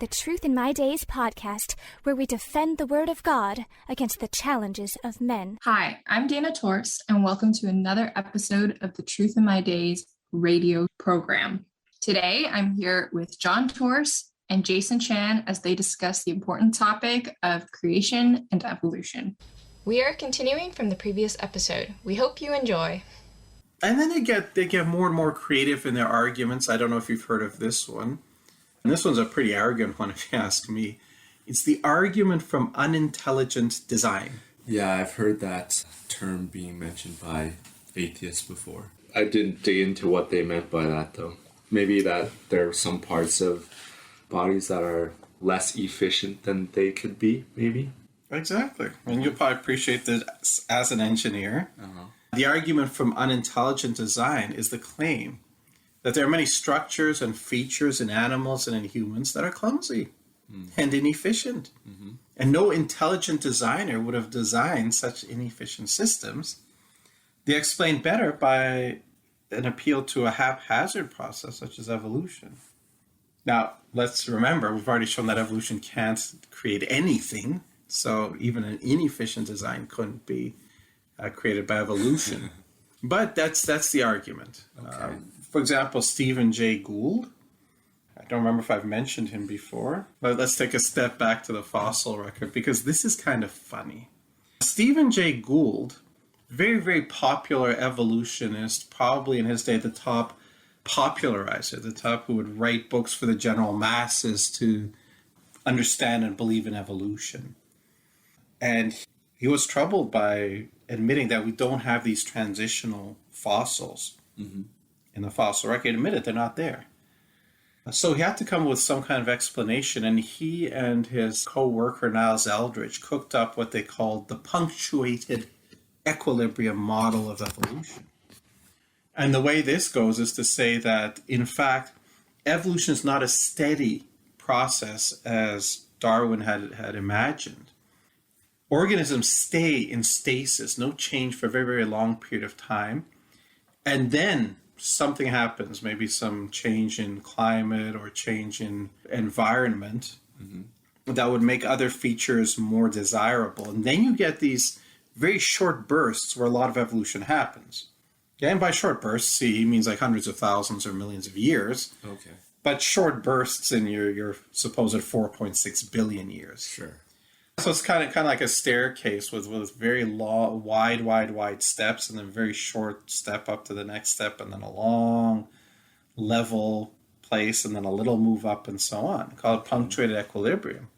the Truth in My Days podcast, where we defend the Word of God against the challenges of men. Hi, I'm Dana Torst, and welcome to another episode of the Truth in My Days radio program. Today, I'm here with John Torst and Jason Chan as they discuss the important topic of creation and evolution. We are continuing from the previous episode. We hope you enjoy. And then they get more and more creative in their arguments. I don't know if you've heard of this one. And this one's a pretty arrogant one, if you ask me. It's the argument from unintelligent design. Yeah, I've heard that term being mentioned by atheists before. I didn't dig into what they meant by that, though. Maybe that there are some parts of bodies that are less efficient than they could be, maybe. Exactly. And you'll probably appreciate this as an engineer. Uh-huh. The argument from unintelligent design is the claim that there are many structures and features in animals and in humans that are clumsy and inefficient. Mm-hmm. And no intelligent designer would have designed such inefficient systems. They explain better by an appeal to a haphazard process such as evolution. Now, let's remember, we've already shown that evolution can't create anything, so even an inefficient design couldn't be created by evolution. But that's the argument. Okay. For example, Stephen Jay Gould. I don't remember if I've mentioned him before, but let's take a step back to the fossil record because this is kind of funny. Stephen Jay Gould, very, very popular evolutionist, probably in his day the top popularizer, the top who would write books for the general masses to understand and believe in evolution. And he was troubled by admitting that we don't have these transitional fossils in the fossil record. He admitted they're not there. So he had to come up with some kind of explanation, and he and his co-worker Niles Eldredge cooked up what they called the punctuated equilibrium model of evolution. And the way this goes is to say that, in fact, evolution is not a steady process as Darwin had imagined. Organisms stay in stasis, no change for a very, very long period of time. And then something happens, maybe some change in climate or change in environment that would make other features more desirable. And then you get these very short bursts where a lot of evolution happens. Yeah, and by short bursts, he means like hundreds of thousands or millions of years. Okay. But short bursts in your supposed 4.6 billion years. Sure. So it's kind of like a staircase with very long, wide steps, and then a very short step up to the next step, and then a long, level place, and then a little move up, and so on, called punctuated equilibrium.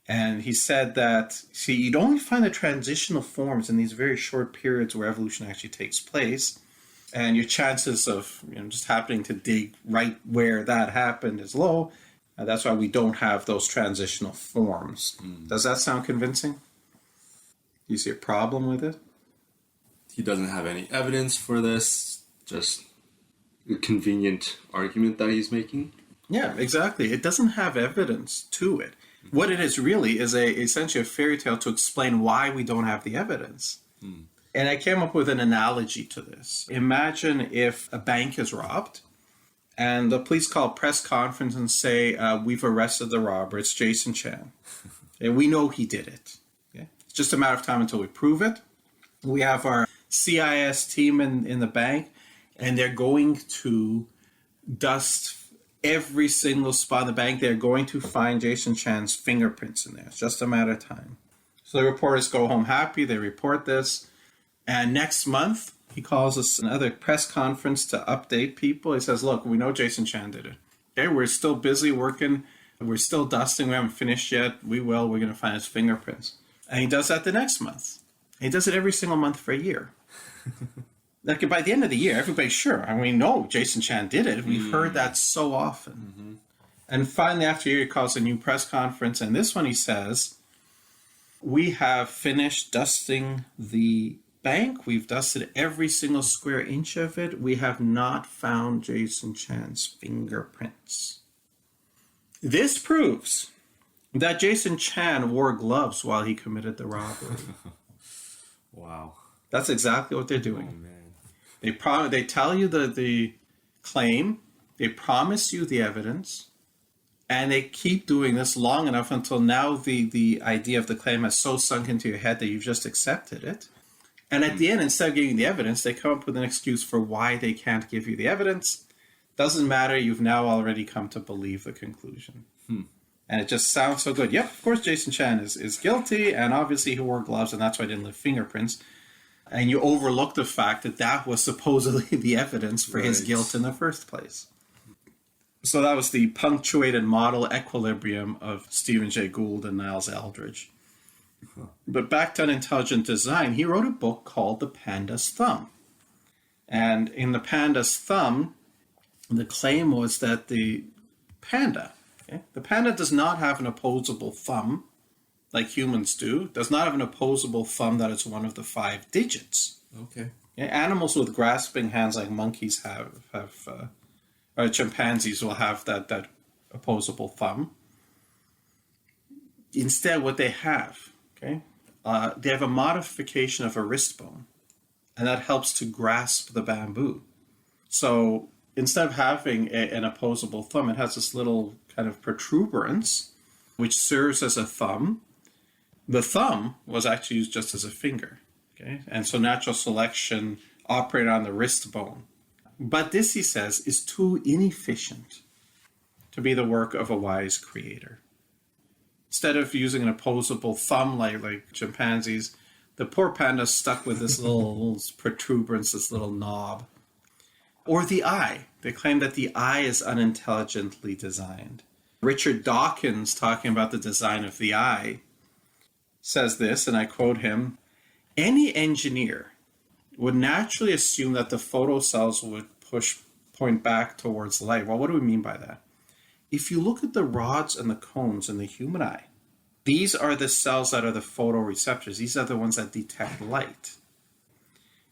And he said that, see, you'd only find the transitional forms in these very short periods where evolution actually takes place, and your chances of just happening to dig right where that happened is low. That's why we don't have those transitional forms. Does that sound convincing? Do you see a problem with it? He doesn't have any evidence for this, just a convenient argument that he's making. Yeah, exactly. It doesn't have evidence to it. What it is really is essentially a fairy tale to explain why we don't have the evidence. And I came up with an analogy to this. Imagine if a bank is robbed, and the police call a press conference and say, we've arrested the robber. It's Jason Chan. And we know he did it. Okay? It's just a matter of time until we prove it. We have our CIS team in the bank, and they're going to dust every single spot in the bank. They're going to find Jason Chan's fingerprints in there. It's just a matter of time. So the reporters go home happy. They report this. And next month, he calls us another press conference to update people. He says, look, we know Jason Chan did it. Okay, we're still busy working. We're still dusting. We haven't finished yet. We're going to find his fingerprints. And he does that the next month. He does it every single month for a year. Like by the end of the year, everybody's sure. I mean, no, Jason Chan did it. We've heard that so often. And finally, after a year, he calls a new press conference. And this one he says, we have finished dusting the bank. We've dusted every single square inch of it. We have not found Jason Chan's fingerprints. This proves that Jason Chan wore gloves while he committed the robbery. Wow. That's exactly what they're doing. Oh, man. They tell you the claim, they promise you the evidence, And they keep doing this long enough until now the idea of the claim has so sunk into your head that you've just accepted it. And at the end, instead of giving the evidence, they come up with an excuse for why they can't give you the evidence. Doesn't matter, you've now already come to believe the conclusion. And it just sounds so good. Yep, of course Jason Chan is guilty, and obviously he wore gloves, and that's why I didn't leave fingerprints. And you overlook the fact that that was supposedly the evidence for his guilt in the first place. So that was the punctuated model equilibrium of Stephen Jay Gould and Niles Eldredge. But back to Unintelligent Design, he wrote a book called The Panda's Thumb. And in The Panda's Thumb, the claim was that the panda does not have an opposable thumb like humans do, does not have an opposable thumb that is one of the 5 digits. Okay. Animals with grasping hands like monkeys or chimpanzees will have that opposable thumb. Instead, what they have, they have a modification of a wrist bone, and that helps to grasp the bamboo. So instead of having an opposable thumb, it has this little kind of protuberance, which serves as a thumb. The thumb was actually used just as a finger. And so natural selection operated on the wrist bone. But this, he says, is too inefficient to be the work of a wise creator. Instead of using an opposable thumb like chimpanzees, the poor panda stuck with this little protuberance, this little knob. Or the eye. They claim that the eye is unintelligently designed. Richard Dawkins, talking about the design of the eye, says this, and I quote him, "Any engineer would naturally assume that the photocells would point back towards light." Well, what do we mean by that? If you look at the rods and the cones in the human eye, these are the cells that are the photoreceptors. These are the ones that detect light.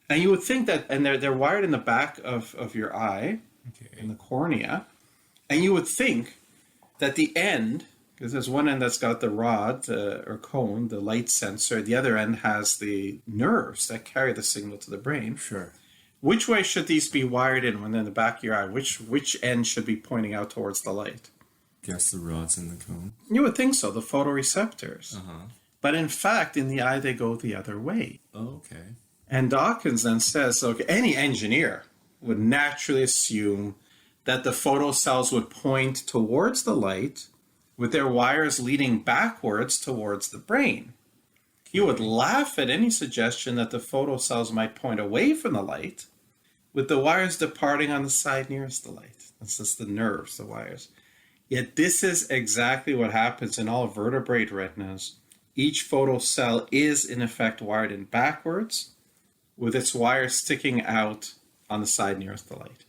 And you would think that, and they're wired in the back of your eye, in the cornea, and you would think that the end, because there's one end that's got the rod or cone, the light sensor, the other end has the nerves that carry the signal to the brain. Sure. Which way should these be wired in when they're in the back of your eye? Which end should be pointing out towards the light? Guess the rods in the cone. You would think so, the photoreceptors. Uh-huh. But in fact, in the eye, they go the other way. Oh, okay. And Dawkins then says, okay, any engineer would naturally assume that the photocells would point towards the light with their wires leading backwards towards the brain. You would laugh at any suggestion that the photocells might point away from the light with the wires departing on the side nearest the light. That's just the nerves, the wires. Yet this is exactly what happens in all vertebrate retinas. Each photocell is in effect wired in backwards with its wires sticking out on the side nearest the light.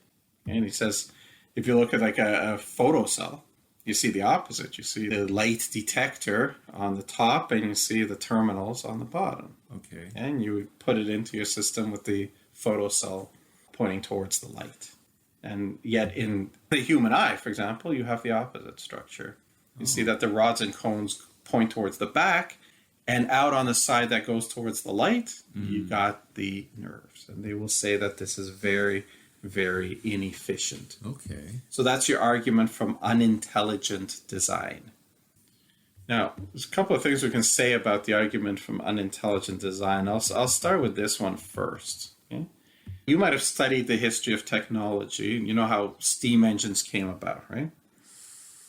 And he says, if you look at like a photocell, you see the opposite. You see the light detector on the top and you see the terminals on the bottom. Okay. And you would put it into your system with the photocell pointing towards the light. And yet in the human eye, for example, you have the opposite structure. You see that the rods and cones point towards the back, and out on the side that goes towards the light, you got the nerves. And they will say that this is very, very inefficient. Okay. So that's your argument from unintelligent design. Now, there's a couple of things we can say about the argument from unintelligent design. I'll start with this one first. Okay? You might have studied the history of technology. You know how steam engines came about, right?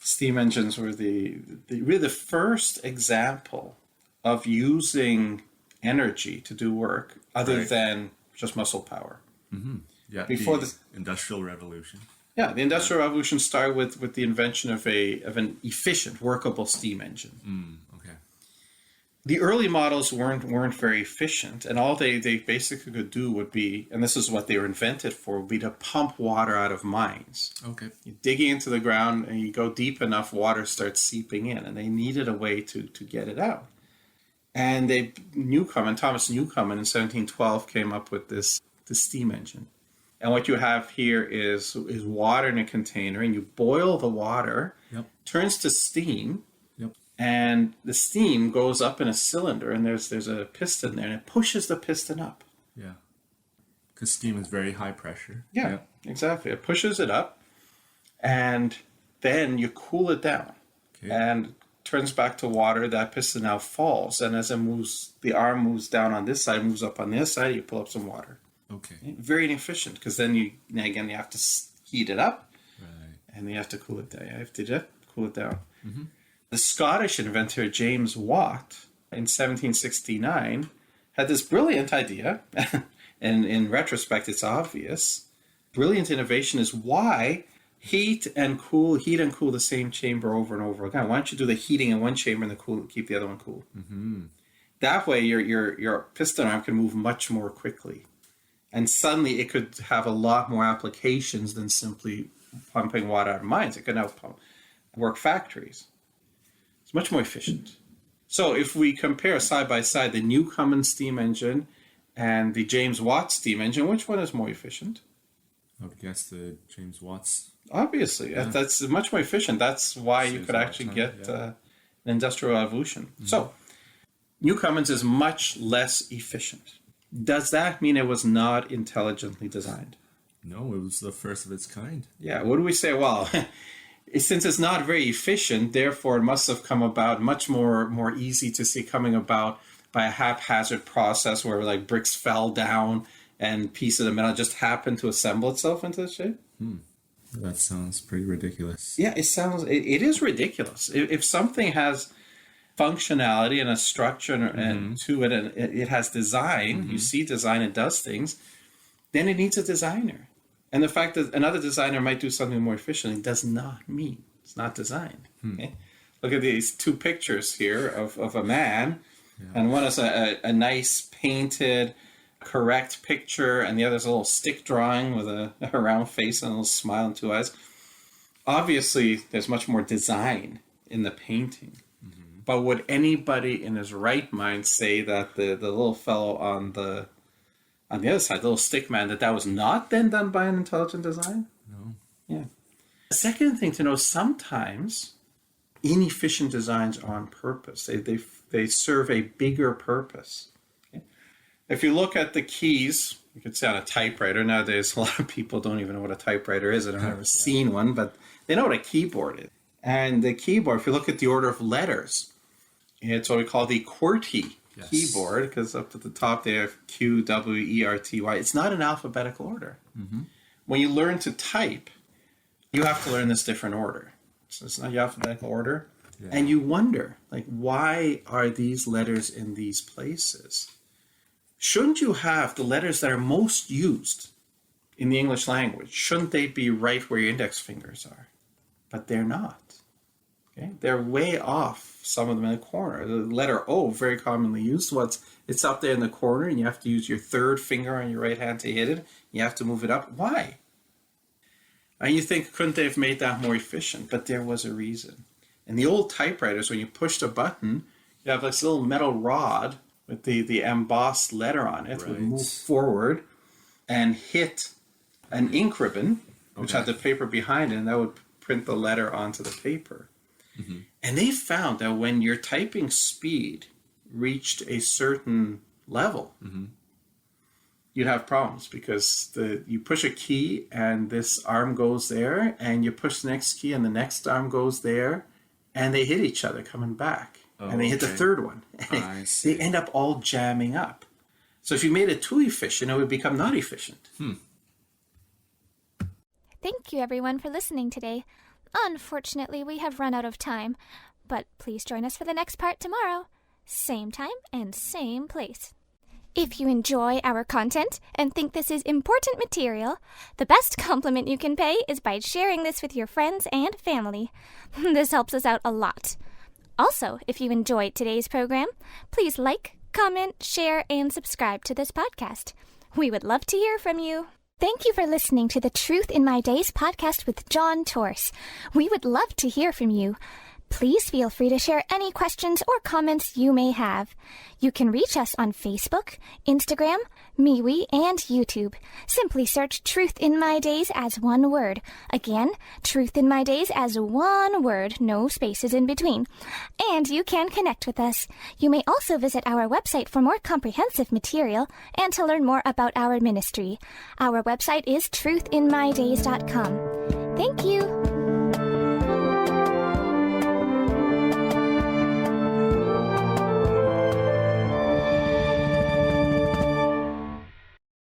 Steam engines were really the first example of using energy to do work other than just muscle power. Mm-hmm. Yeah, Before the Industrial Revolution. Yeah, the Industrial Revolution started with the invention of an efficient, workable steam engine. Okay. The early models weren't very efficient, and all they basically could do would be, and this is what they were invented for, would be to pump water out of mines. Okay. You're digging into the ground, and you go deep enough, water starts seeping in, and they needed a way to get it out. And Thomas Newcomen in 1712 came up with this steam engine. And what you have here is water in a container, and you boil the water, turns to steam, and the steam goes up in a cylinder, and there's a piston there, and it pushes the piston up. Yeah. Because steam is very high pressure. Yeah, exactly. It pushes it up, and Then you cool it down and turns back to water. That piston now falls. And as it moves, the arm moves down on this side, moves up on this side, you pull up some water. Okay. Very inefficient, because then you have to heat it up. Right. And you have to cool it down. You have to cool it down. Mm-hmm. The Scottish inventor James Watt in 1769 had this brilliant idea, and in retrospect it's obvious. Brilliant innovation is why heat and cool the same chamber over and over again. Why don't you do the heating in one chamber and keep the other one cool? Mm-hmm. That way your piston arm can move much more quickly. And suddenly it could have a lot more applications than simply pumping water out of mines. It could now work factories. It's much more efficient. So if we compare side by side the new Cummins steam engine and the James Watt steam engine, which one is more efficient? I would guess the James Watt's. Obviously, that's much more efficient. That's why you could actually get an industrial revolution. Mm-hmm. So new Cummins is much less efficient. Does that mean it was not intelligently designed? No, it was the first of its kind. Yeah, what do we say? Well, since it's not very efficient, therefore it must have come about much more easy to see coming about by a haphazard process where like bricks fell down and pieces of metal just happened to assemble itself into the shape. That sounds pretty ridiculous. Yeah, it is ridiculous. If something has functionality and a structure and to it, and it has design, you see design, it does things, then it needs a designer. And the fact that another designer might do something more efficiently does not mean it's not designed. Okay? Look at these two pictures here of a man, and one is a nice painted correct picture, and the other is a little stick drawing with a round face and a little smile and two eyes. Obviously there's much more design in the painting. But would anybody in his right mind say that the little fellow on the other side, the little stick man, that was not then done by an intelligent design? No. Yeah. The second thing to know, sometimes inefficient designs are on purpose. They serve a bigger purpose. Okay? If you look at the keys, you could say on a typewriter. Nowadays, a lot of people don't even know what a typewriter is. I've never seen one, but they know what a keyboard is. And the keyboard, if you look at the order of letters, it's what we call the QWERTY keyboard, because up at the top they have Q, W, E, R, T, Y. It's not in alphabetical order. When you learn to type, you have to learn this different order. So it's not your alphabetical order. Yeah. And you wonder, like, why are these letters in these places? Shouldn't you have the letters that are most used in the English language? Shouldn't they be right where your index fingers are? But they're not. Okay? They're way off, some of them in the corner. The letter O, very commonly used, it's up there in the corner, and you have to use your third finger on your right hand to hit it. You have to move it up. Why? And you think, couldn't they have made that more efficient? But there was a reason. In the old typewriters, when you pushed a button, you have this little metal rod with the embossed letter on it. Right. Would move forward and hit an ink ribbon, which had the paper behind it, and that would print the letter onto the paper. And they found that when your typing speed reached a certain level, you'd have problems, because you push a key and this arm goes there, and you push the next key and the next arm goes there, and they hit each other coming back. And they hit the third one. And they end up all jamming up. So if you made it too efficient, it would become not efficient. Thank you, everyone, for listening today. Unfortunately, we have run out of time, but please join us for the next part tomorrow. Same time and same place. If you enjoy our content and think this is important material, the best compliment you can pay is by sharing this with your friends and family. This helps us out a lot. Also, if you enjoyed today's program, please like, comment, share, and subscribe to this podcast. We would love to hear from you. Thank you for listening to the Truth in My Days podcast with John Torse. We would love to hear from you. Please feel free to share any questions or comments you may have. You can reach us on Facebook, Instagram, MeWe, and YouTube. Simply search Truth in My Days as one word. Again, Truth in My Days as one word, no spaces in between. And you can connect with us. You may also visit our website for more comprehensive material and to learn more about our ministry. Our website is truthinmydays.com. Thank you.